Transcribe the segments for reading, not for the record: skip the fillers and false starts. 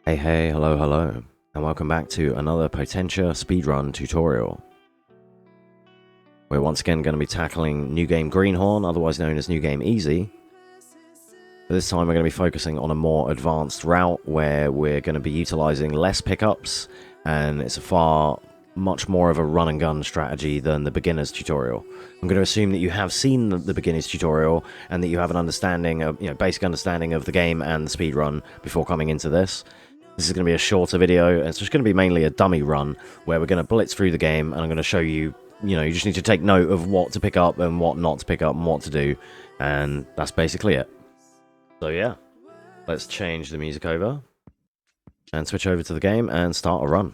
Hey, hello, and welcome back to another Potentia speedrun tutorial. We're once again going to be tackling New Game Greenhorn, otherwise known as New Game Easy. But this time we're going to be focusing on a more advanced route where we're going to be utilizing less pickups, and it's much more of a run and gun strategy than the beginner's tutorial. I'm going to assume that you have seen the beginner's tutorial and that you have an understanding of, basic understanding of the game and the speedrun before coming into this. This is going to be a shorter video, and it's just going to be mainly a dummy run where we're going to blitz through the game, and I'm going to show you, you just need to take note of what to pick up and what not to pick up and what to do, and that's basically it. So yeah, let's change the music over and switch over to the game and start a run.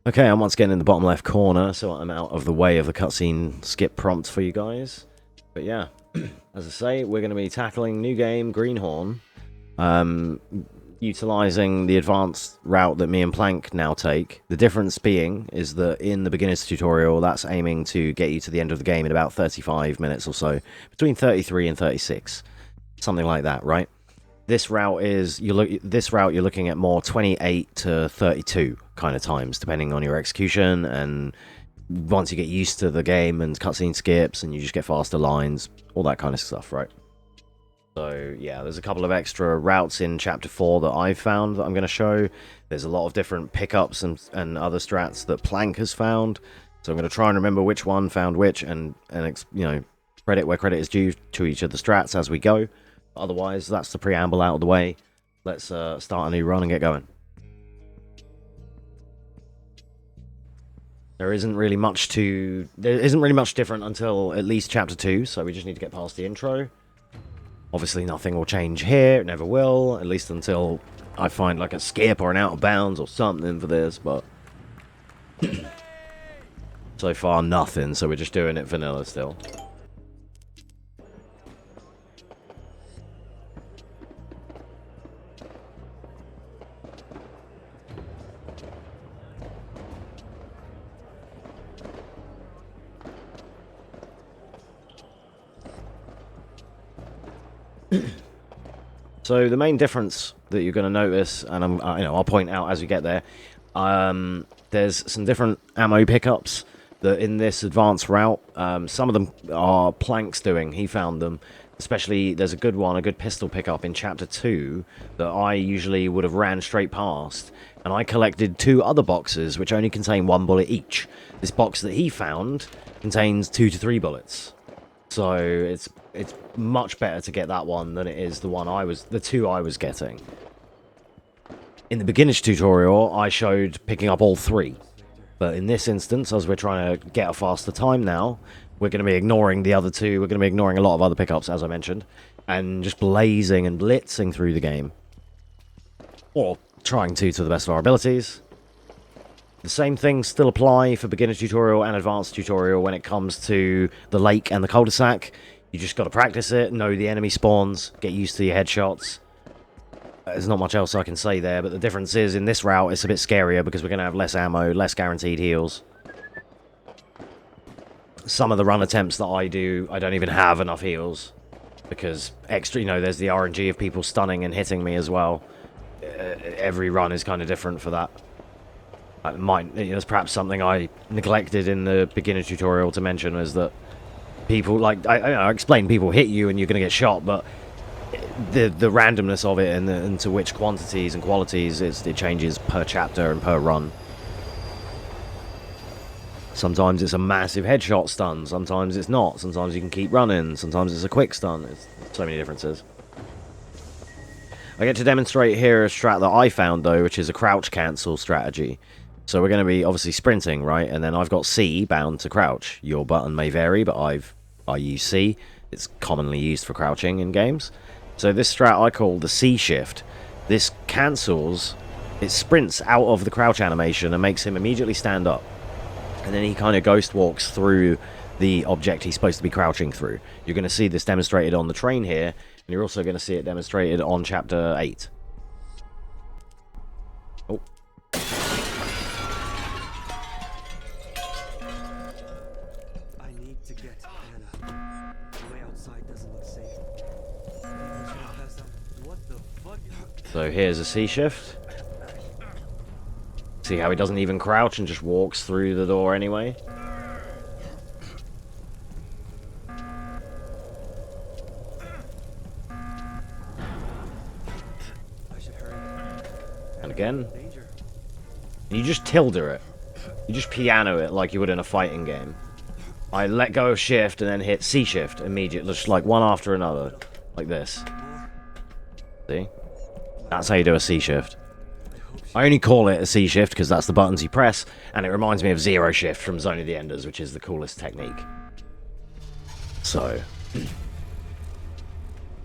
Okay, I'm once again in the bottom left corner, so I'm out of the way of the cutscene skip prompt for you guys. But yeah, as I say, we're going to be tackling New Game Greenhorn, utilizing the advanced route that me and Plank now take. The difference being is that in the beginner's tutorial, that's aiming to get you to the end of the game in about 35 minutes or so, between 33 and 36, something like that, right? This route is you're looking at more 28 to 32 kind of times, depending on your execution, and once you get used to the game and cutscene skips and you just get faster lines, all that kind of stuff, right? So yeah, there's a couple of extra routes in chapter 4 that I've found that I'm going to show. There's a lot of different pickups and other strats that Plank has found, so I'm going to try and remember which one found which, and credit where credit is due to each of the strats as we go. Otherwise, that's the preamble out of the way. Let's start a new run and get going. There isn't really much different until at least chapter 2, so we just need to get past the intro. Obviously nothing will change here, it never will, at least until I find like a skip or an out of bounds or something for this, but so far nothing, so we're just doing it vanilla still. So the main difference that you're going to notice, and I'll point out as we get there, there's some different ammo pickups that in this advanced route. Some of them are Plank's doing. He found them. Especially, there's a good pistol pickup in chapter 2 that I usually would have ran straight past, and I collected 2 other boxes which only contain 1 bullet each. This box that he found contains 2 to 3 bullets. So it's much better to get that one than it is the 2 I was getting. In the beginner's tutorial, I showed picking up all 3. But in this instance, as we're trying to get a faster time now, we're going to be ignoring the other 2. We're going to be ignoring a lot of other pickups, as I mentioned, and just blazing and blitzing through the game. Or trying to the best of our abilities. The same things still apply for beginner tutorial and advanced tutorial when it comes to the lake and the cul-de-sac. You just got to practice it, know the enemy spawns, get used to your headshots. There's not much else I can say there, but the difference is in this route it's a bit scarier because we're going to have less ammo, less guaranteed heals. Some of the run attempts that I do, I don't even have enough heals because there's the RNG of people stunning and hitting me as well. Every run is kind of different for that. There's perhaps something I neglected in the beginner tutorial to mention, is that people, I explained, people hit you and you're going to get shot, but the randomness of it and to which quantities and qualities it changes per chapter and per run. Sometimes it's a massive headshot stun, sometimes it's not, sometimes you can keep running, sometimes it's a quick stun. It's so many differences. I get to demonstrate here a strat that I found though, which is a crouch cancel strategy. So we're going to be obviously sprinting, right? And then I've got C bound to crouch. Your button may vary, but I use C. It's commonly used for crouching in games. So this strat I call the C shift. This cancels, it sprints out of the crouch animation and makes him immediately stand up. And then he kind of ghost walks through the object he's supposed to be crouching through. You're going to see this demonstrated on the train here, and you're also going to see it demonstrated on chapter 8. Oh. I need to get Anna. So here's a C shift. See how he doesn't even crouch and just walks through the door anyway? And again. And you just tilde it. You just piano it like you would in a fighting game. I let go of shift and then hit C shift immediately, just like one after another. Like this. See? That's how you do a C shift. I only call it a C shift because that's the buttons you press, and it reminds me of zero shift from Zone of the Enders, which is the coolest technique. So, the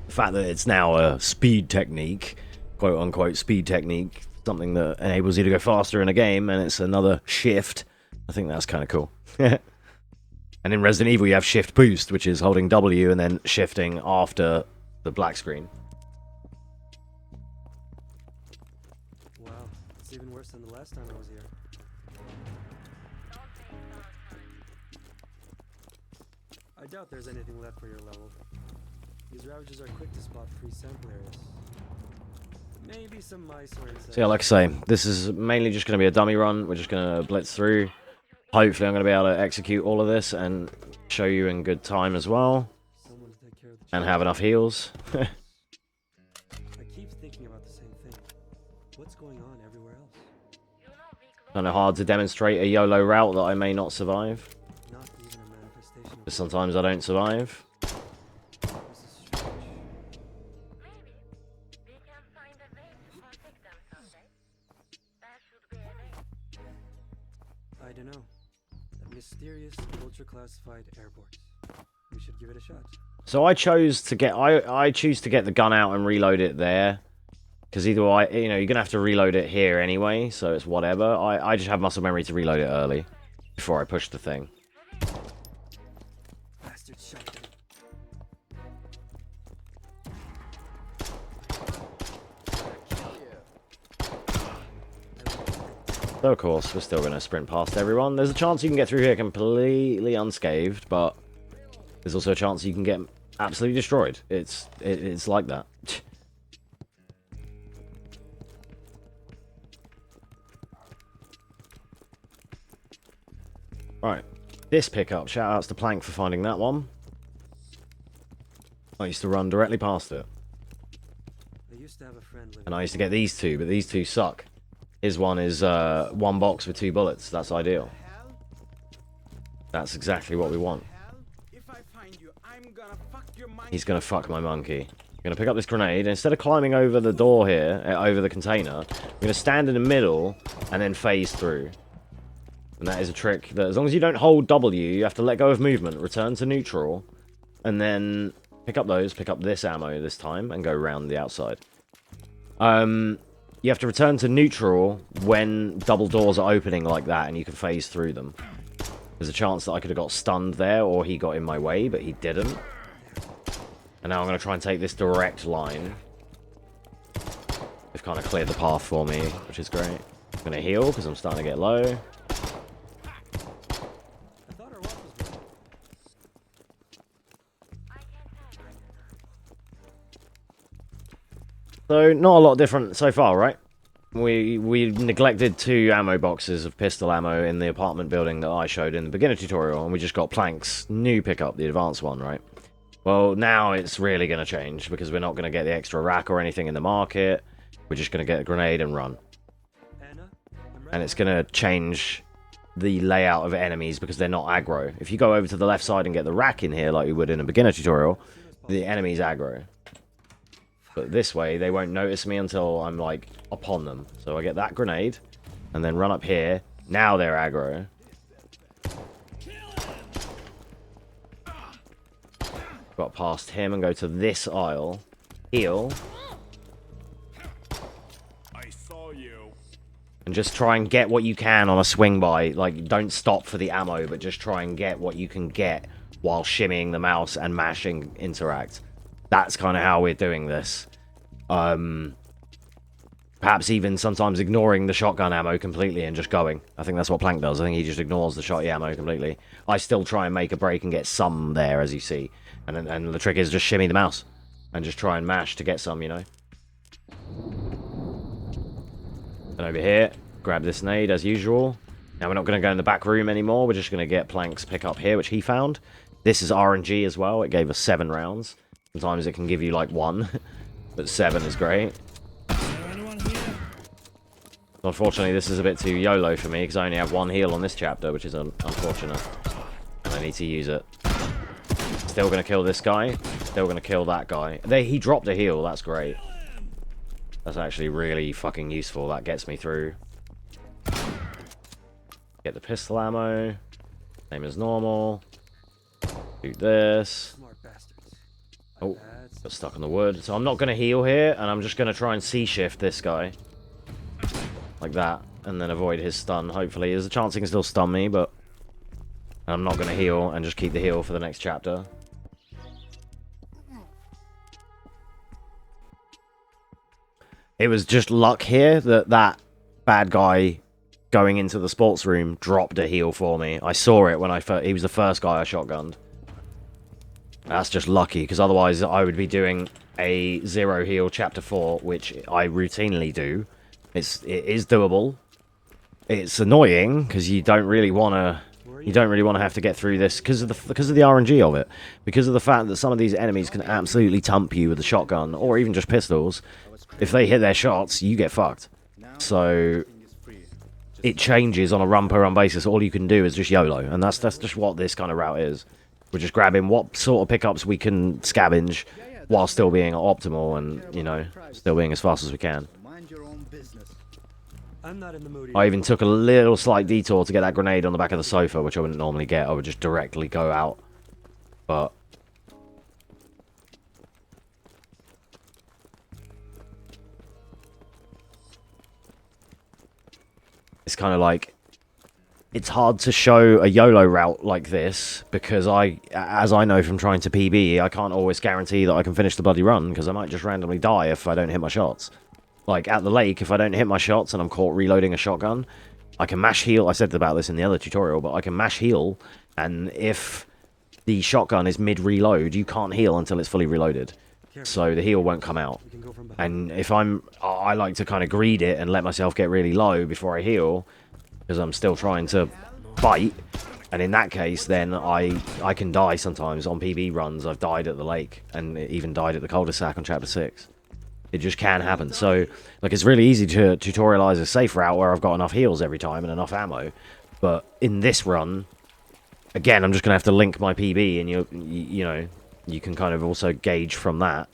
fact that it's now a speed technique, quote unquote speed technique, something that enables you to go faster in a game, and it's another shift, I think that's kind of cool. And in Resident Evil you have shift boost, which is holding W and then shifting after the black screen. It's even worse than the last time I was here. I doubt there's anything left for your level. These ravages are quick to spot free sample areas. Maybe some mice or insects. So yeah, like I say, this is mainly just going to be a dummy run. We're just going to blitz through. Hopefully I'm going to be able to execute all of this and show you in good time as well. And have enough heals. I keep thinking about the same thing. What's going on everywhere else? Kind of hard to demonstrate a YOLO route that I may not survive. Not even a manifestation. But sometimes I don't survive. This is strange. I don't know. That mysterious, ultra-classified airport. We should give it a shot. So I chose to get I choose to get the gun out and reload it there, because either way, you know, you're gonna have to reload it here anyway, so it's whatever. I just have muscle memory to reload it early before I push the thing. Bastard shotgun. So of course we're still gonna sprint past everyone. There's a chance you can get through here completely unscathed, but there's also a chance you can get absolutely destroyed. It's like that. Right, this pickup. Shout outs to Plank for finding that one. I used to run directly past it, and I used to get these two, but these two suck. His one is one box with 2 bullets. That's ideal. That's exactly what we want. He's gonna fuck my monkey. I'm gonna pick up this grenade, and instead of climbing over the door here, over the container, I'm gonna stand in the middle and then phase through. And that is a trick that, as long as you don't hold W, you have to let go of movement, return to neutral, and then pick up this ammo this time, and go around the outside. You have to return to neutral when double doors are opening like that, and you can phase through them. There's a chance that I could have got stunned there, or he got in my way, but he didn't. And now I'm going to try and take this direct line. They've kind of cleared the path for me, which is great. I'm going to heal, because I'm starting to get low. So, not a lot different so far, right? We neglected 2 ammo boxes of pistol ammo in the apartment building that I showed in the beginner tutorial, and we just got Plank's new pickup, the advanced one, right? Well, now it's really going to change, because we're not going to get the extra rack or anything in the market. We're just going to get a grenade and run. And it's going to change the layout of enemies, because they're not aggro. If you go over to the left side and get the rack in here, like you would in a beginner tutorial, the enemy's aggro. But this way, they won't notice me until I'm, like, upon them. So I get that grenade, and then run up here. Now they're aggro. Got past him and go to this aisle. Heal. I saw you. And just try and get what you can on a swing by. Like, don't stop for the ammo, but just try and get what you can get while shimmying the mouse and mashing interact. That's kind of how we're doing this. Perhaps even sometimes ignoring the shotgun ammo completely and just going. I think that's what Plank does. I think he just ignores the shotty ammo completely. I still try and make a break and get some there, as you see. And the trick is just shimmy the mouse. And just try and mash to get some, you know. And over here, grab this nade as usual. Now we're not going to go in the back room anymore. We're just going to get Plank's pick up here, which he found. This is RNG as well. It gave us 7 rounds. Sometimes it can give you like 1, but 7 is great. Unfortunately, this is a bit too YOLO for me because I only have 1 heal on this chapter, which is unfortunate. And I need to use it. Still going to kill this guy. Still going to kill that guy. He dropped a heal. That's great. That's actually really fucking useful. That gets me through. Get the pistol ammo. Same as normal. Do this. Oh, got stuck in the wood. So I'm not going to heal here, and I'm just going to try and C-shift this guy. Like that. And then avoid his stun, hopefully. There's a chance he can still stun me, but I'm not going to heal and just keep the heal for the next chapter. It was just luck here that that bad guy going into the sports room dropped a heal for me. I saw it when he was the first guy I shotgunned. That's just lucky, because otherwise I would be doing a 0 heal chapter 4, which I routinely do. It is doable. It's annoying because you don't really want to have to get through this because of the RNG of it, because of the fact that some of these enemies can absolutely tump you with a shotgun or even just pistols. If they hit their shots, you get fucked. So it changes on a run per run basis. All you can do is just YOLO, and that's just what this kind of route is. We're just grabbing what sort of pickups we can scavenge while still being optimal and, you know, still being as fast as we can. I'm not in the mood. I even took a little slight detour to get that grenade on the back of the sofa, which I wouldn't normally get. I would just directly go out. But it's kind of like, it's hard to show a YOLO route like this because as I know from trying to PB, I can't always guarantee that I can finish the bloody run because I might just randomly die if I don't hit my shots. Like at the lake, if I don't hit my shots and I'm caught reloading a shotgun, I can mash heal. I said about this in the other tutorial, but I can mash heal, and if the shotgun is mid-reload, you can't heal until it's fully reloaded. So the heal won't come out. And if I like to kind of greed it and let myself get really low before I heal, because I'm still trying to fight, and in that case, then I can die sometimes on PB runs. I've died at the lake, and even died at the cul-de-sac on chapter 6. It just can happen. So, like, it's really easy to tutorialize a safe route where I've got enough heals every time and enough ammo. But in this run, again, I'm just going to have to link my PB, and you know, you can kind of also gauge from that.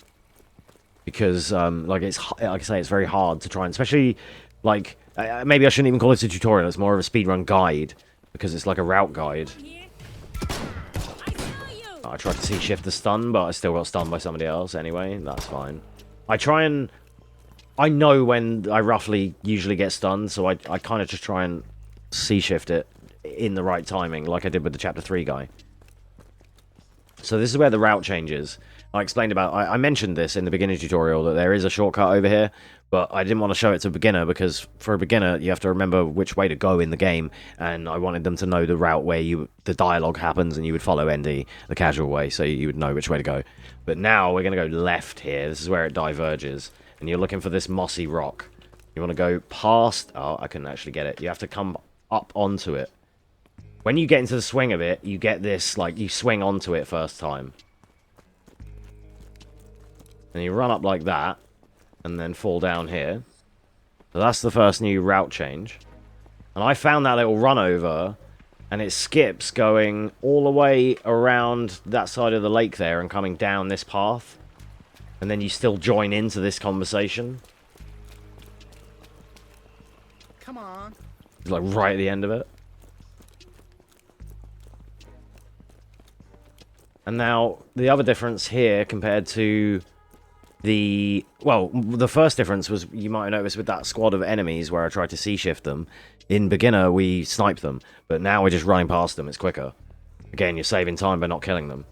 Because, like I say, it's very hard to try and, especially, like, maybe I shouldn't even call it a tutorial. It's more of a speedrun guide, because it's like a route guide. I tried to C-shift the stun, but I still got stunned by somebody else anyway. That's fine. I know when I roughly usually get stunned, so I kind of just try and C-shift it in the right timing, like I did with the chapter 3 guy. So this is where the route changes. I explained about, I mentioned this in the beginning tutorial, that there is a shortcut over here, but I didn't want to show it to a beginner, because for a beginner, you have to remember which way to go in the game, and I wanted them to know the route where the dialogue happens, and you would follow ND, the casual way, so you would know which way to go. But now, we're going to go left here. This is where it diverges, and you're looking for this mossy rock. You want to go past, oh, I couldn't actually get it. You have to come up onto it. When you get into the swing of it, you get this, like, you swing onto it first time. And you run up like that, and then fall down here. So that's the first new route change. And I found that little run over, and it skips going all the way around that side of the lake there and coming down this path. And then you still join into this conversation. Come on. It's like right at the end of it. And now, the other difference here compared to the first difference was, you might have noticed with that squad of enemies where I tried to C-shift them. In beginner, we snipe them, but now we're just running past them. It's quicker. Again, you're saving time by not killing them.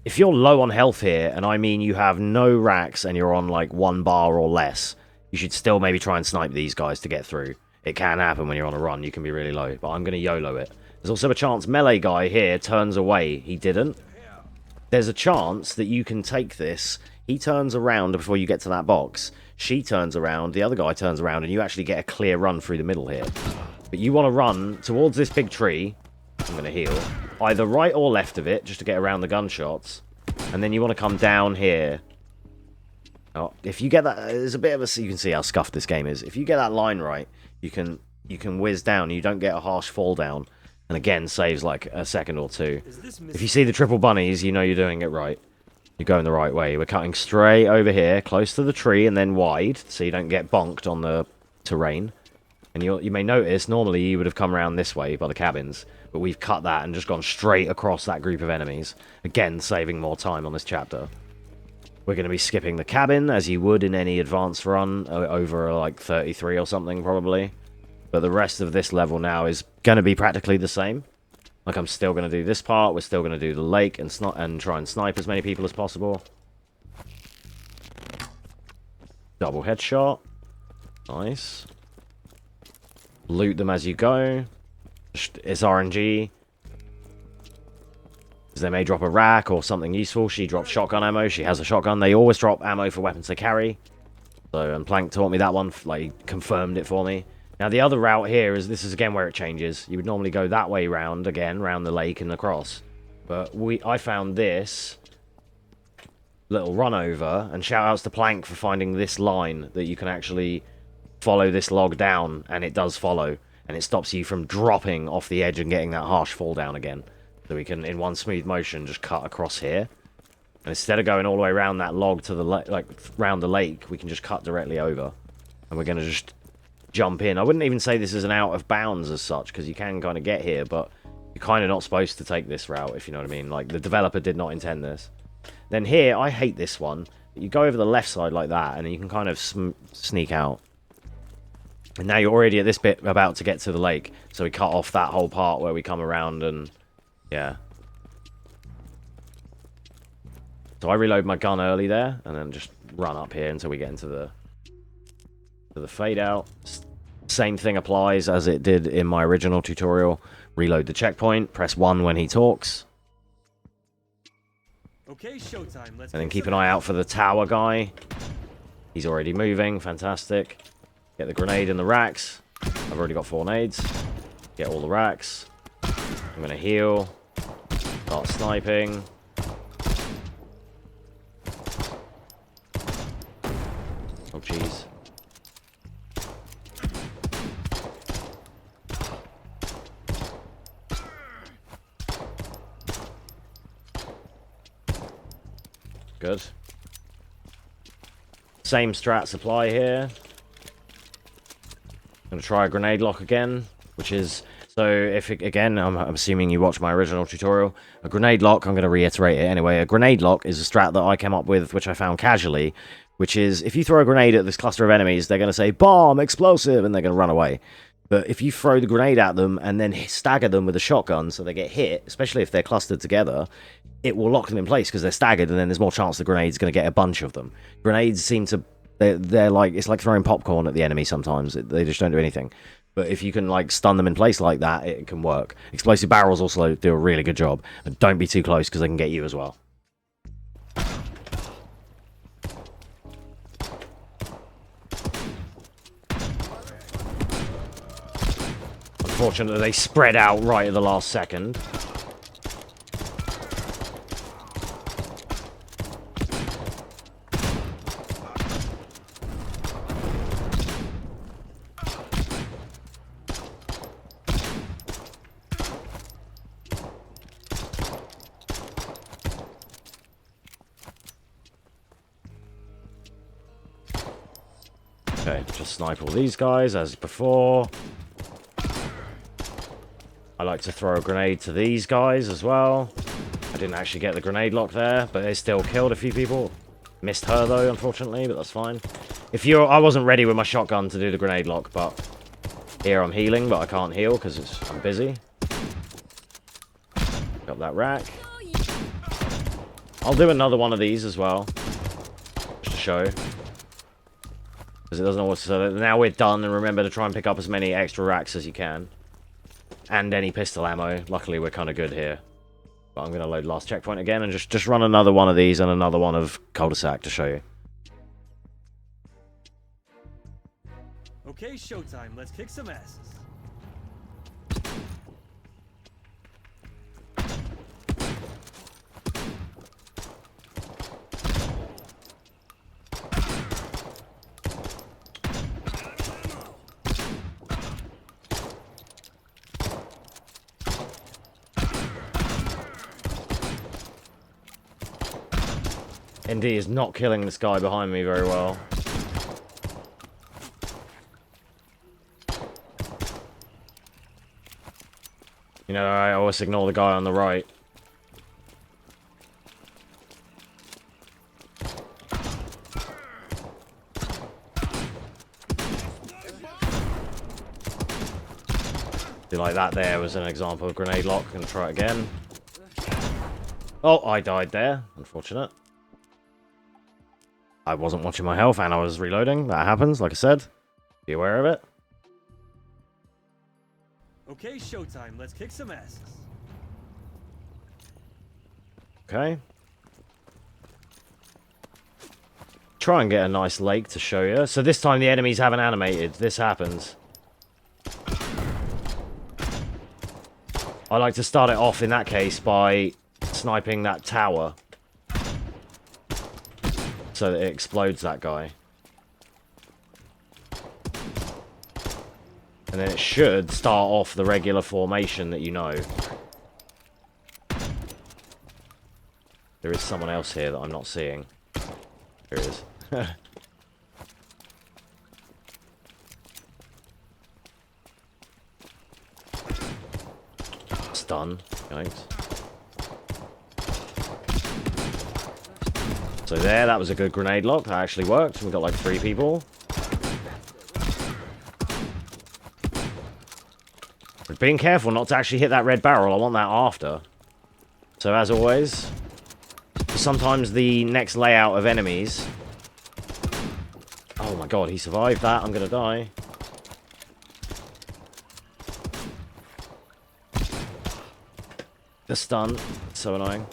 If you're low on health here, and I mean you have no racks and you're on like 1 bar or less, you should still maybe try and snipe these guys to get through. It can happen when you're on a run. You can be really low, but I'm going to YOLO it. There's also a chance melee guy here turns away. He didn't. There's a chance that you can take this. he turns around before you get to that box. She turns around, the other guy turns around, and you actually get a clear run through the middle here. But you want to run towards this big tree. I'm going to heal. Either right or left of it, just to get around the gunshots. And then you want to come down here. Oh, if you get that, there's a bit of a... You can see how scuffed this game is. If you get that line right, you can whiz down. You don't get a harsh fall down. And again, saves like a second or two. If you see the triple bunnies, you know you're doing it right. You're going the right way. We're cutting straight over here, close to the tree, and then wide, so you don't get bonked on the terrain. And you may notice, normally you would have come around this way by the cabins, but we've cut that and just gone straight across that group of enemies. Again, saving more time on this chapter. We're going to be skipping the cabin, as you would in any advanced run, over like 33 or something, probably. But the rest of this level now is going to be practically the same. Like, I'm still going to do this part, we're still going to do the lake, and try and snipe as many people as possible. Double headshot. Nice. Loot them as you go. It's RNG. Because they may drop a rack or something useful. She drops shotgun ammo. She has a shotgun. They always drop ammo for weapons they carry. So, and Plank taught me that one, like, confirmed it for me. Now, the other route here is, this is again where it changes. You would normally go that way round, again, round the lake and across. But I found this little run over, and shout outs to Plank for finding this line that you can actually follow this log down, and it does follow. And it stops you from dropping off the edge and getting that harsh fall down again. So we can, in one smooth motion, just cut across here. And instead of going all the way around that log to the like round the lake, we can just cut directly over. And we're going to just jump in. I wouldn't even say this is an out of bounds as such, because you can kind of get here, but you're kind of not supposed to take this route, if you know what I mean. Like, the developer did not intend this. Then here, I hate this one. You go over the left side like that, and you can kind of sneak out. And now you're already at this bit about to get to the lake, so we cut off that whole part where we come around and... yeah. So I reload my gun early there, and then just run up here until we get into the fade out. Same thing applies as it did in my original tutorial. Reload the checkpoint, press 1 when he talks. Okay, showtime. Let's And then keep an eye out for the tower guy. He's already moving, fantastic. Get the grenade in the racks. I've already got 4 nades. Get all the racks. I'm gonna heal. Start sniping. Oh jeez. Good. Same strats apply here. I'm going to try a grenade lock again, which is... So, if it, again, I'm assuming you watched my original tutorial. A grenade lock, I'm going to reiterate it anyway. A grenade lock is a strat that I came up with, which I found casually, which is, if you throw a grenade at this cluster of enemies, they're going to say, bomb, explosive, and they're going to run away. But if you throw the grenade at them and then stagger them with a shotgun so they get hit, especially if they're clustered together, it will lock them in place because they're staggered, and then there's more chance the grenade's going to get a bunch of them. Grenades seem to... They're like... It's like throwing popcorn at the enemy sometimes. They just don't do anything. But if you can, like, stun them in place like that, it can work. Explosive barrels also do a really good job. And don't be too close because they can get you as well. Unfortunately, they spread out right at the last second. Okay, just snipe all these guys as before. I like to throw a grenade to these guys as well. I didn't actually get the grenade lock there, but they still killed a few people. Missed her though, unfortunately, but that's fine. I wasn't ready with my shotgun to do the grenade lock, but here I'm healing, but I can't heal because I'm busy. Got that rack. I'll do another one of these as well, just to show. Because it doesn't always... So now we're done, and remember to try and pick up as many extra racks as you can. And any pistol ammo. Luckily, we're kind of good here. But I'm going to load last checkpoint again and just run another one of these and another one of cul-de-sac to show you. Okay, showtime. Let's kick some asses. ND is not killing this guy behind me very well. You know, I always ignore the guy on the right. Do like that there was an example of grenade lock. Gonna try it again. Oh, I died there. Unfortunate. I wasn't watching my health and I was reloading. That happens, like I said. Be aware of it. Okay, showtime. Let's kick some asses. Okay. Try and get a nice lake to show you. So this time the enemies haven't animated. This happens. I like to start it off in that case by sniping that tower. So that it explodes that guy. And then it should start off the regular formation that you know. There is someone else here that I'm not seeing. There is. Stun. Thanks. So there, that was a good grenade lock. That actually worked. We got like 3 people. But being careful not to actually hit that red barrel. I want that after. So as always, sometimes the next layout of enemies... Oh my god, he survived that. I'm gonna die. The stun. So annoying.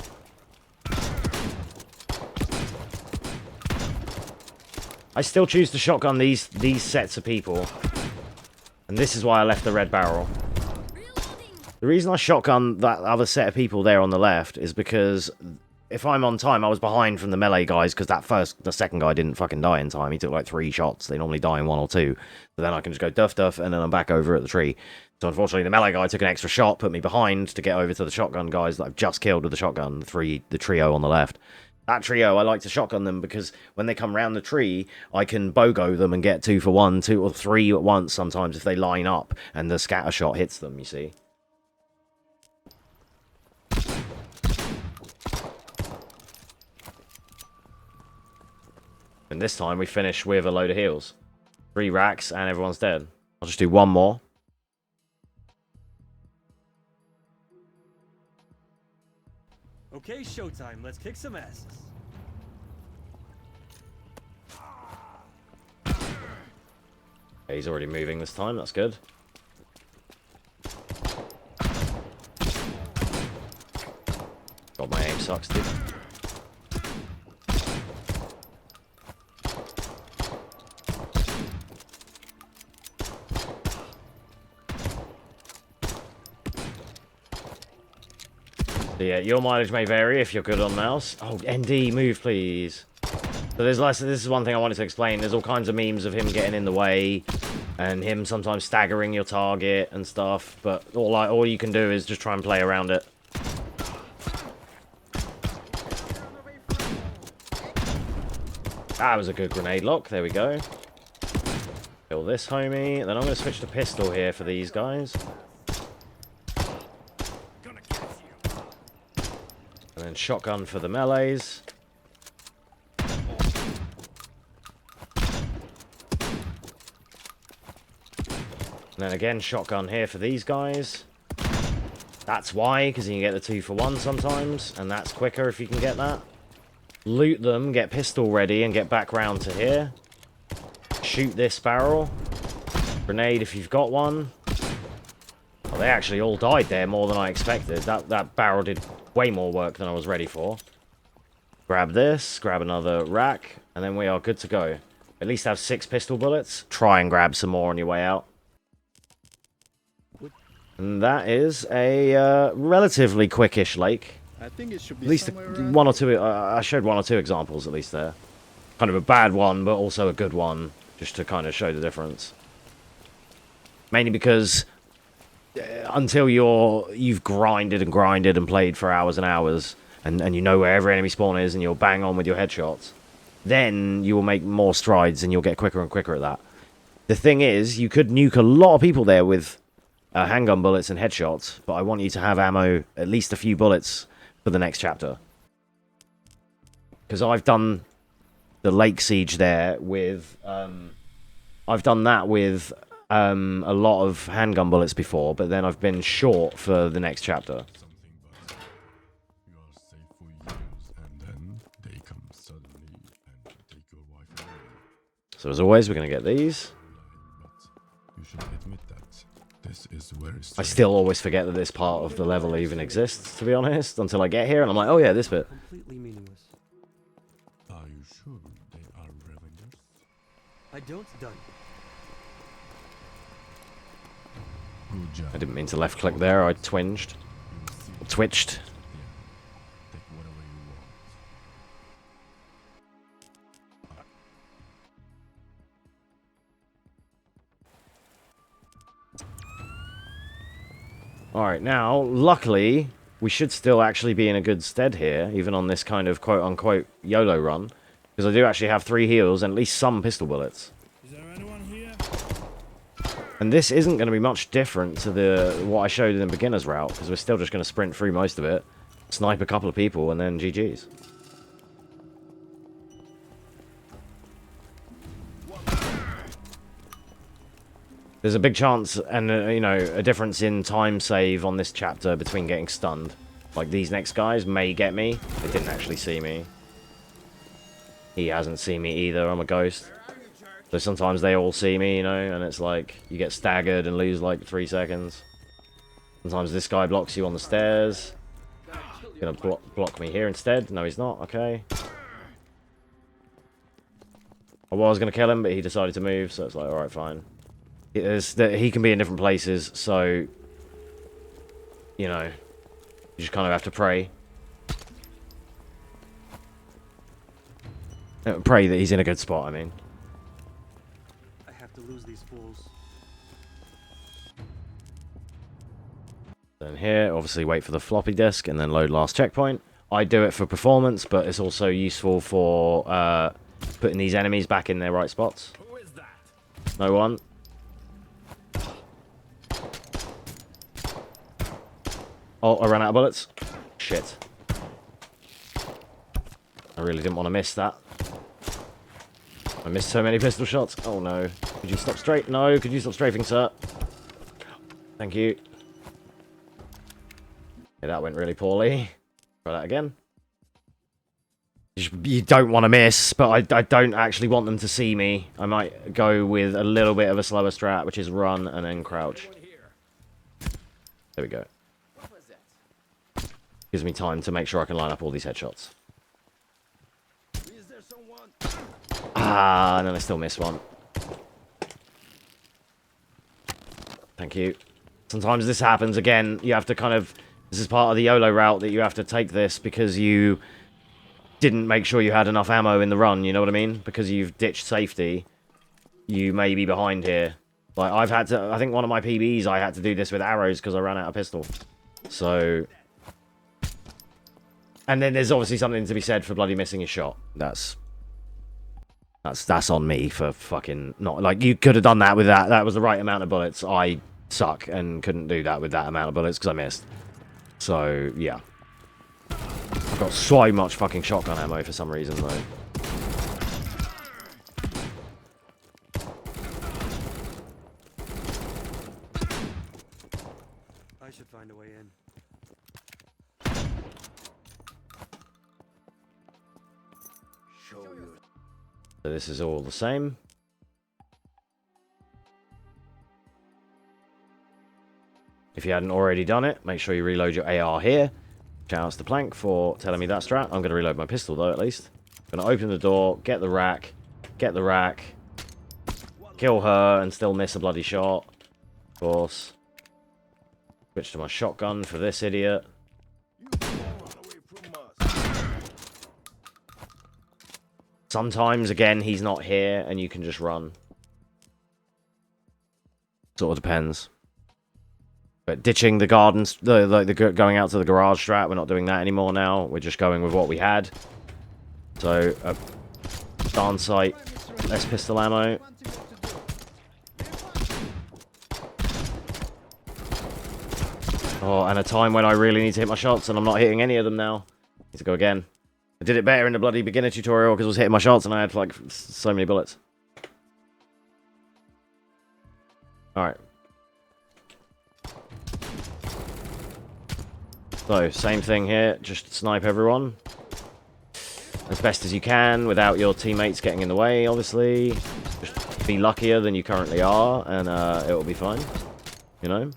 I still choose to shotgun these sets of people. And this is why I left the red barrel. The reason I shotgun that other set of people there on the left is because if I'm on time, I was behind from the melee guys because the second guy didn't fucking die in time. He took like 3 shots. They normally die in 1 or 2. So then I can just go duff duff and then I'm back over at the tree. So unfortunately the melee guy took an extra shot, put me behind to get over to the shotgun guys that I've just killed with the shotgun, the trio on the left. That trio, I like to shotgun them because when they come round the tree, I can BOGO them and get 2 for 1, 2 or 3 at once sometimes if they line up and the scatter shot hits them, you see. And this time we finish with a load of heals. 3 racks and everyone's dead. I'll just do 1 more. Okay, showtime. Let's kick some asses. Okay, he's already moving this time. That's good. God, my aim sucks, dude. So yeah, your mileage may vary if you're good on mouse. Oh, ND, move please. So there's less. This is one thing I wanted to explain. There's all kinds of memes of him getting in the way, and him sometimes staggering your target and stuff. But all you can do is just try and play around it. That was a good grenade lock. There we go. Kill this homie. Then I'm going to switch to pistol here for these guys. And then shotgun for the melees. And then again, shotgun here for these guys. That's why, because you can get the 2 for 1 sometimes. And that's quicker if you can get that. Loot them, get pistol ready, and get back round to here. Shoot this barrel. Grenade if you've got one. Well, they actually all died there more than I expected. That barrel did way more work than I was ready for. Grab this, grab another rack, and then we are good to go. At least have 6 pistol bullets. Try and grab some more on your way out. And that is a relatively quickish lake. I think it should be At least one or two. I showed 1 or 2 examples at least there. Kind of a bad one, but also a good one, just to kind of show the difference. Mainly because until you've grinded and grinded and played for hours and hours, and you know where every enemy spawn is, and you'll bang on with your headshots, then you will make more strides and you'll get quicker and quicker at that. The thing is, you could nuke a lot of people there with handgun bullets and headshots, but I want you to have ammo, at least a few bullets, for the next chapter. Because I've done the lake siege there with... I've done that with a lot of handgun bullets before, but then I've been short for the next chapter. So as always, we're going to get these. I still always forget that this part of the level even exists, to be honest, until I get here, and I'm like, oh yeah, this bit. Completely meaningless. Are you sure they are revenues? I don't done. Good job. I didn't mean to left click there, I twinged. Twitched. Take whatever you want. Alright, now, luckily, we should still actually be in a good stead here, even on this kind of quote-unquote YOLO run. Because I do actually have 3 heals and at least some pistol bullets. Is there anyone here? And this isn't going to be much different to what I showed in the beginner's route, because we're still just going to sprint through most of it, snipe a couple of people, and then GG's. There's a big chance, and you know, a difference in time save on this chapter between getting stunned. Like, these next guys may get me. They didn't actually see me. He hasn't seen me either, I'm a ghost. So sometimes they all see me, you know, and it's like, you get staggered and lose like 3 seconds. Sometimes this guy blocks you on the stairs. He's gonna block me here instead. No, he's not. Okay. I was gonna kill him, but he decided to move, so it's like, alright, fine. He can be in different places, so, you know, you just kind of have to pray. Pray that he's in a good spot, I mean. I have to lose these fools. Then here, obviously wait for the floppy disk and then load last checkpoint. I do it for performance, but it's also useful for putting these enemies back in their right spots. Who is that? No one. Oh, I ran out of bullets. Shit. I really didn't want to miss that. I missed so many pistol shots. Oh no. Could you stop straight? No, could you stop strafing, sir? Thank you. Okay, that went really poorly. Try that again. You don't want to miss, but I don't actually want them to see me. I might go with a little bit of a slower strat, which is run and then crouch. There we go. Gives me time to make sure I can line up all these headshots. Ah, and then I still miss one. Thank you. Sometimes this happens again. You have to kind of... This is part of the YOLO route that you have to take this because you didn't make sure you had enough ammo in the run, you know what I mean? Because you've ditched safety. You may be behind here. Like, I've had to... I think one of my PBs, I had to do this with arrows because I ran out of pistol. So... And then there's obviously something to be said for bloody missing a shot. That's on me for fucking not... Like, you could have done that with that. That was the right amount of bullets. I suck and couldn't do that with that amount of bullets because I missed. So, yeah. I've got so much fucking shotgun ammo for some reason, though. I should find a way in. So this is all the same. If you hadn't already done it, make sure you reload your AR here. Shoutouts to Plank for telling me that strat. I'm going to reload my pistol, though, at least. I'm going to open the door, get the rack, kill her, and still miss a bloody shot. Of course. Switch to my shotgun for this idiot. Sometimes, again, he's not here, and you can just run. Sort of depends. But ditching the gardens, going out to the garage strat, we're not doing that anymore now. We're just going with what we had. So, barn site, less pistol ammo. Oh, and a time when I really need to hit my shots, and I'm not hitting any of them now. Need to go again. I did it better in the bloody beginner tutorial because I was hitting my shots and I had like so many bullets. Alright. So, same thing here, just snipe everyone. As best as you can, without your teammates getting in the way, obviously. Just be luckier than you currently are, and it will be fine. You know?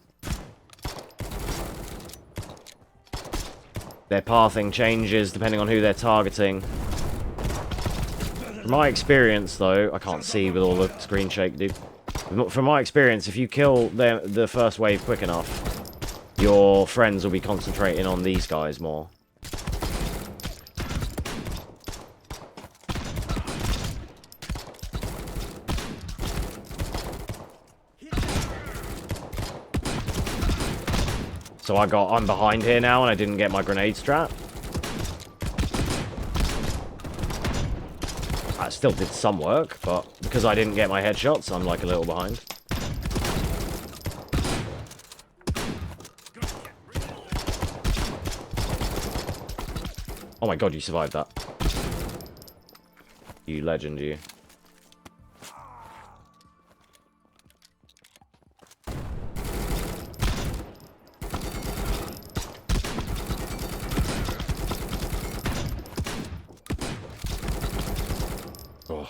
Their pathing changes depending on who they're targeting. From my experience, though, I can't see with all the screen shake, dude. From my experience, if you kill the first wave quick enough, your friends will be concentrating on these guys more. So I'm behind here now and I didn't get my grenade strat. I still did some work, but because I didn't get my headshots, I'm like a little behind. Oh my god, you survived that. You legend, you. Oh.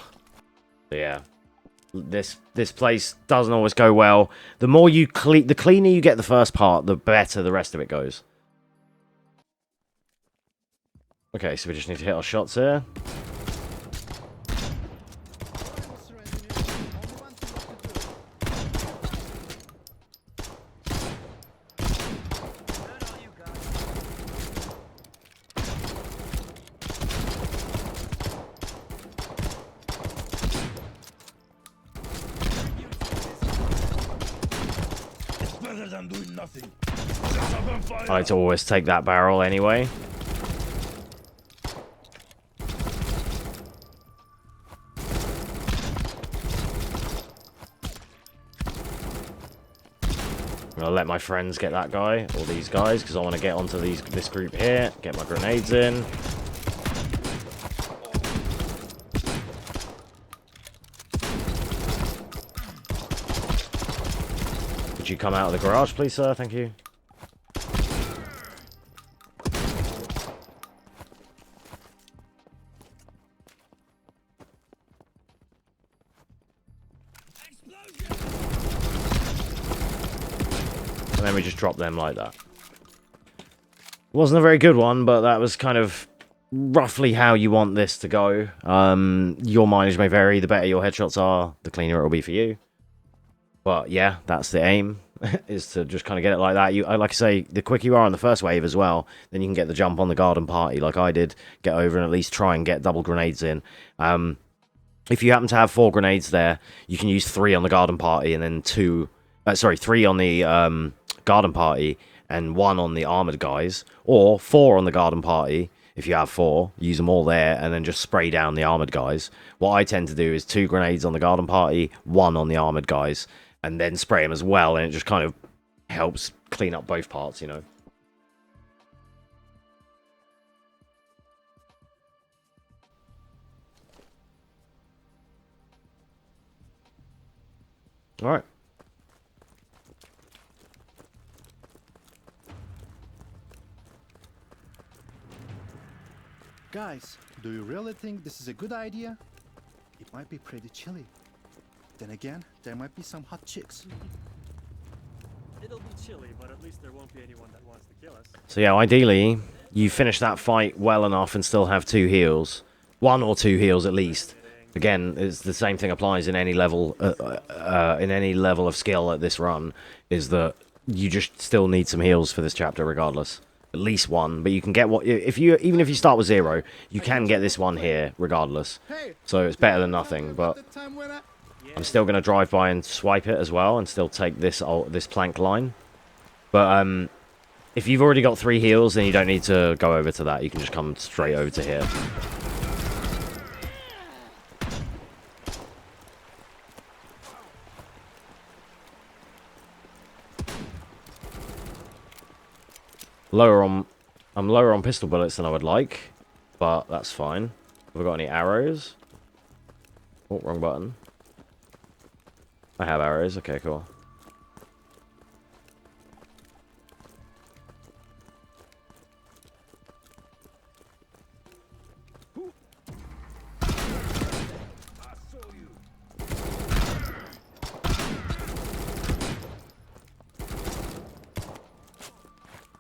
Yeah. This place doesn't always go well. The more you the cleaner you get the first part, the better the rest of it goes. Okay, so we just need to hit our shots here. I like to always take that barrel anyway. I'm gonna let my friends get that guy, or these guys, because I want to get onto this group here, get my grenades in. Could you come out of the garage, please, sir? Thank you. And then we just drop them like that. Wasn't a very good one, but that was kind of roughly how you want this to go. Your mileage may vary. The better your headshots are, the cleaner it will be for you. But yeah, that's the aim, is to just kind of get it like that. Like I say, the quicker you are on the first wave as well, then you can get the jump on the garden party like I did. Get over and at least try and get double grenades in. If you happen to have 4 grenades there, you can use 3 on the garden party and then 3 on the garden party and 1 on the armored guys, or 4 on the garden party. If you have 4, use them all there and then just spray down the armored guys. What I tend to do is 2 grenades on the garden party, 1 on the armored guys, and then spray them as well, and it just kind of helps clean up both parts, you know. Alright. Guys, do you really think this is a good idea? It might be pretty chilly. Then again, there might be some hot chicks. It'll be chilly, but at least there won't be anyone that wants to kill us. So yeah, ideally, you finish that fight well enough and still have 2 heals. 1 or 2 heals at least. Again, it's the same thing applies in any level of skill at this run, is that you just still need some heals for this chapter regardless. At least 1, but you can get what even if you start with 0, you can get this one here regardless. So it's better than nothing, but I'm still going to drive by and swipe it as well and still take this plank line. But if you've already got 3 heals, then you don't need to go over to that. You can just come straight over to here. I'm lower on pistol bullets than I would like, but that's fine. Have I got any arrows? Oh, wrong button. I have arrows. Okay, cool.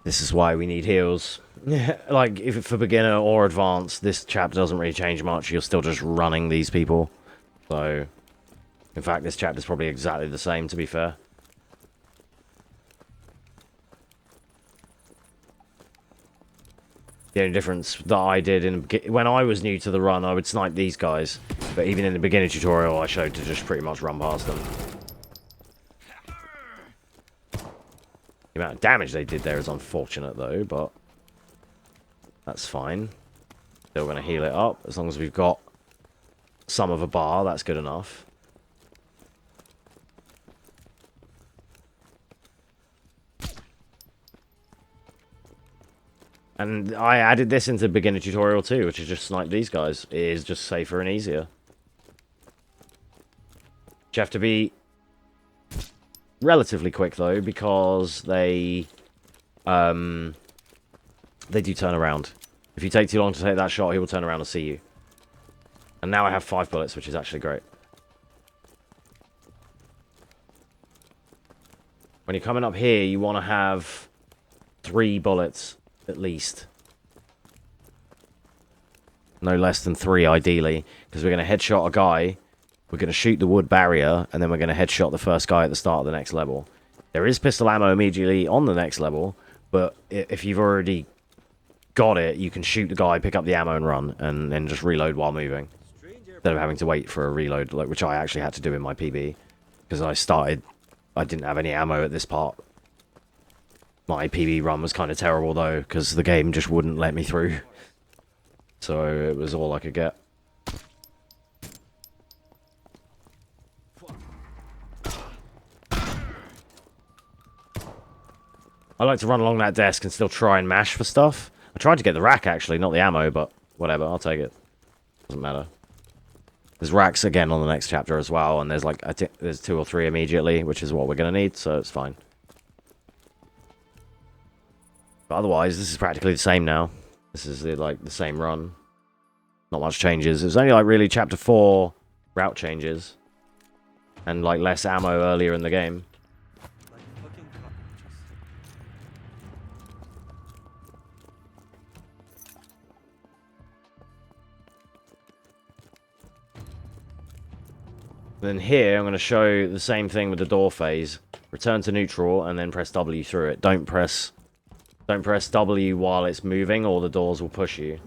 This is why we need heals. Like, if for beginner or advanced, this chapter doesn't really change much. You're still just running these people. So, in fact, this chapter's probably exactly the same, to be fair. The only difference that I did when I was new to the run, I would snipe these guys. But even in the beginner tutorial, I showed to just pretty much run past them. The amount of damage they did there is unfortunate, though, but that's fine. Still going to heal it up. As long as we've got some of a bar, that's good enough. And I added this into the beginner tutorial too, which is just snipe these guys. It is just safer and easier. You have to be relatively quick though, because they do turn around. If you take too long to take that shot, he will turn around and see you. And now I have 5 bullets, which is actually great. When you're coming up here, you want to have 3 bullets at least. No less than 3, ideally, because we're going to headshot a guy. We're going to shoot the wood barrier, and then we're going to headshot the first guy at the start of the next level. There is pistol ammo immediately on the next level, but if you've already got it, you can shoot the guy, pick up the ammo, and run, and then just reload while moving. Instead of having to wait for a reload, which I actually had to do in my PB, because I didn't have any ammo at this part. My PB run was kind of terrible, though, because the game just wouldn't let me through. So it was all I could get. I like to run along that desk and still try and mash for stuff. I tried to get the rack, actually, not the ammo, but whatever, I'll take it. Doesn't matter. There's racks again on the next chapter as well, and there's like, I think there's 2 or 3 immediately, which is what we're going to need, so it's fine. But otherwise, this is practically the same now. This is like the same run. Not much changes. It was only like really chapter 4 route changes. And like less ammo earlier in the game. Then here, I'm going to show the same thing with the door phase. Return to neutral, and then press W through it. Don't press W while it's moving, or the doors will push you.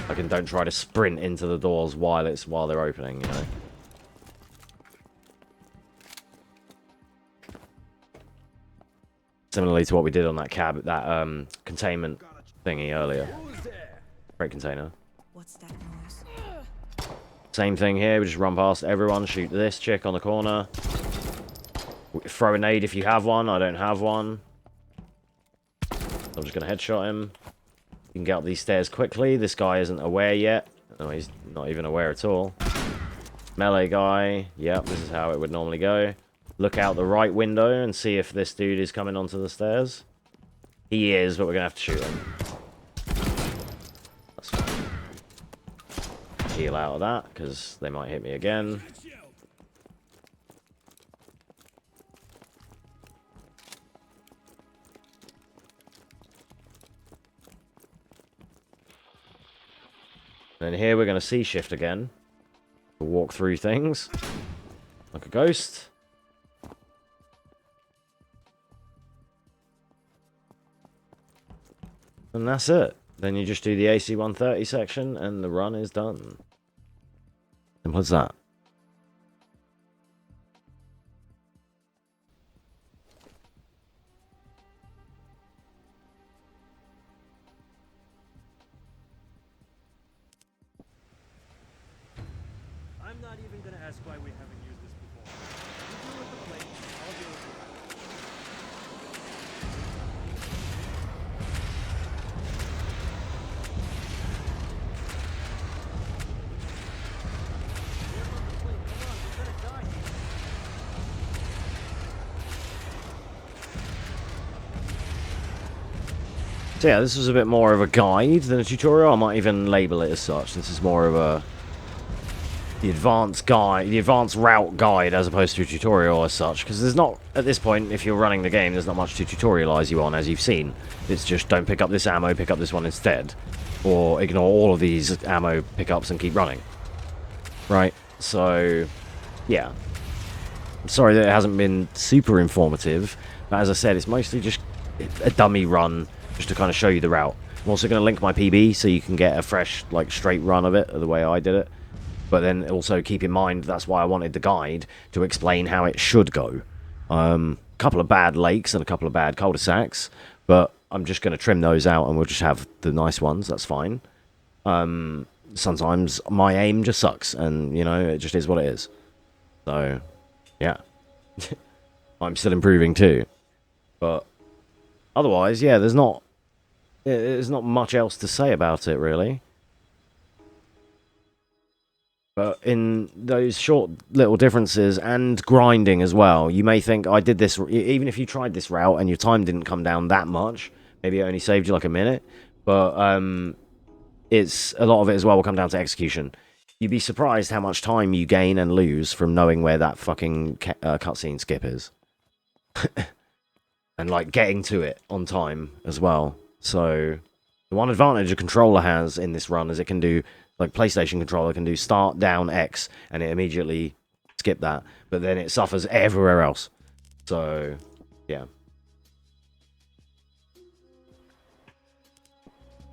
Like, and don't try to sprint into the doors while they're opening, you know. Similarly to what we did on that containment thingy earlier. Crate container. What's that noise? Same thing here, we just run past everyone, shoot this chick on the corner. Throw a nade if you have one, I don't have one. I'm just going to headshot him. You can get up these stairs quickly, this guy isn't aware yet. No, he's not even aware at all. Melee guy, yep, this is how it would normally go. Look out the right window and see if this dude is coming onto the stairs. He is, but we're going to have to shoot him. That's fine. Heal out of that, because they might hit me again. And here we're going to C-shift again. We'll walk through things. Like a ghost. And that's it. Then you just do the AC 130 section and the run is done. Simple as that. I'm not even gonna ask why we haven't used this before. You deal with the plate, I'll deal with the So yeah, this was a bit more of a guide than a tutorial. I might even label it as such. This is more of the advanced guide, the advanced route guide, as opposed to a tutorial as such. Because there's not, at this point, if you're running the game, there's not much to tutorialize you on, as you've seen. It's just don't pick up this ammo, pick up this one instead, or ignore all of these ammo pickups and keep running. Right? So, yeah. I'm sorry that it hasn't been super informative, but as I said, it's mostly just a dummy run. Just to kind of show you the route. I'm also going to link my PB so you can get a fresh, like, straight run of it, the way I did it. But then also keep in mind, that's why I wanted the guide, to explain how it should go. A couple of bad lakes and a couple of bad cul-de-sacs, but I'm just going to trim those out and we'll just have the nice ones, that's fine. Sometimes my aim just sucks, and, you know, it just is what it is. So, yeah. I'm still improving too. But otherwise, yeah, there's not much else to say about it, really. But in those short little differences and grinding as well, you may think, I did this, even if you tried this route and your time didn't come down that much, maybe it only saved you like a minute, but it's a lot of it as well will come down to execution. You'd be surprised how much time you gain and lose from knowing where that fucking cutscene skip is. And, like, getting to it on time as well. So, the one advantage a controller has in this run is it can do, like, PlayStation controller can do start, down, X, and it immediately skip that. But then it suffers everywhere else. So, yeah.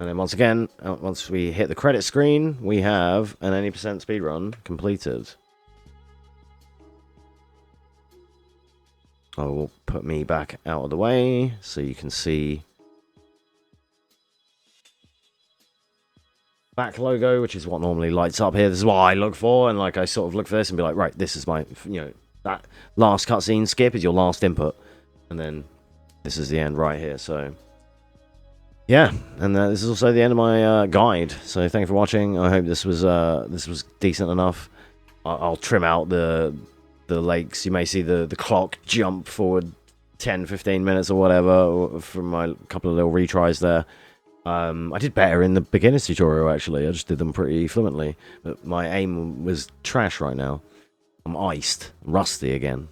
And then once again, once we hit the credit screen, we have an any % speedrun completed. I will put me back out of the way so you can see back logo, which is what normally lights up here. This is what I look for, and like I sort of look for this and be like, right, this is my, you know, that last cutscene skip is your last input, and then this is the end right here. So yeah, and this is also the end of my guide. So thank you for watching. I hope this was decent enough. I'll trim out the lakes. You may see the clock jump forward 10-15 minutes or whatever from my couple of little retries there. I did better in the beginner's tutorial, actually. I just did them pretty fluently, but my aim was trash right now. I'm iced, rusty again.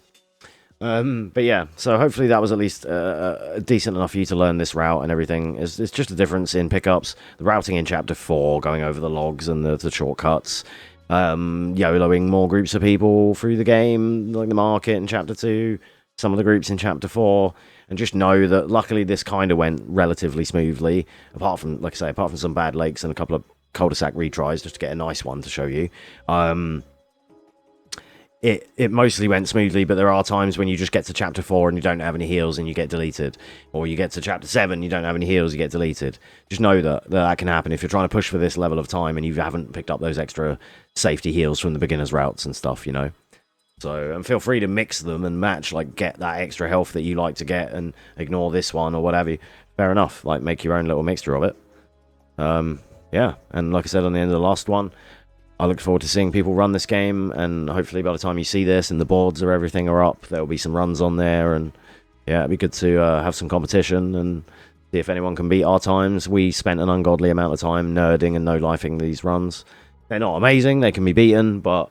But yeah, so hopefully that was at least decent enough for you to learn this route and everything. It's just a difference in pickups, the routing in Chapter 4, going over the logs and the shortcuts, YOLOing more groups of people through the game, like the market in Chapter 2, some of the groups in Chapter 4, and just know that luckily this kind of went relatively smoothly, apart from, like I say, apart from some bad lakes and a couple of cul-de-sac retries, just to get a nice one to show you. It mostly went smoothly, but there are times when you just get to Chapter 4 and you don't have any heals and you get deleted. Or you get to Chapter 7, you don't have any heals, you get deleted. Just know that can happen if you're trying to push for this level of time and you haven't picked up those extra safety heals from the beginner's routes and stuff, you know. So, and feel free to mix them and match, like, get that extra health that you like to get and ignore this one or whatever. Fair enough, like, make your own little mixture of it. Yeah, and like I said on the end of the last one, I look forward to seeing people run this game, and hopefully by the time you see this and the boards or everything are up, there'll be some runs on there, and yeah, it'd be good to have some competition and see if anyone can beat our times. We spent an ungodly amount of time nerding and no-lifing these runs. They're not amazing, they can be beaten, but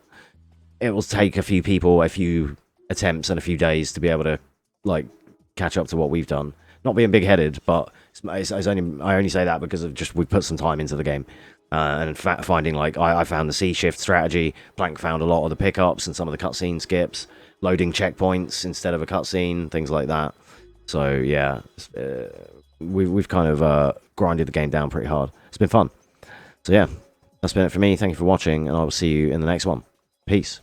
it will take a few people, a few attempts, and a few days to be able to, like, catch up to what we've done. Not being big-headed, but I only say that because of just we put some time into the game. and finding like I found the C shift strategy. Plank found a lot of the pickups and some of the cutscene skips, loading checkpoints instead of a cutscene, things like that. So yeah, we've kind of grinded the game down pretty hard. It's been fun. So yeah, that's been it for me. Thank you for watching, and I will see you in the next one. Peace.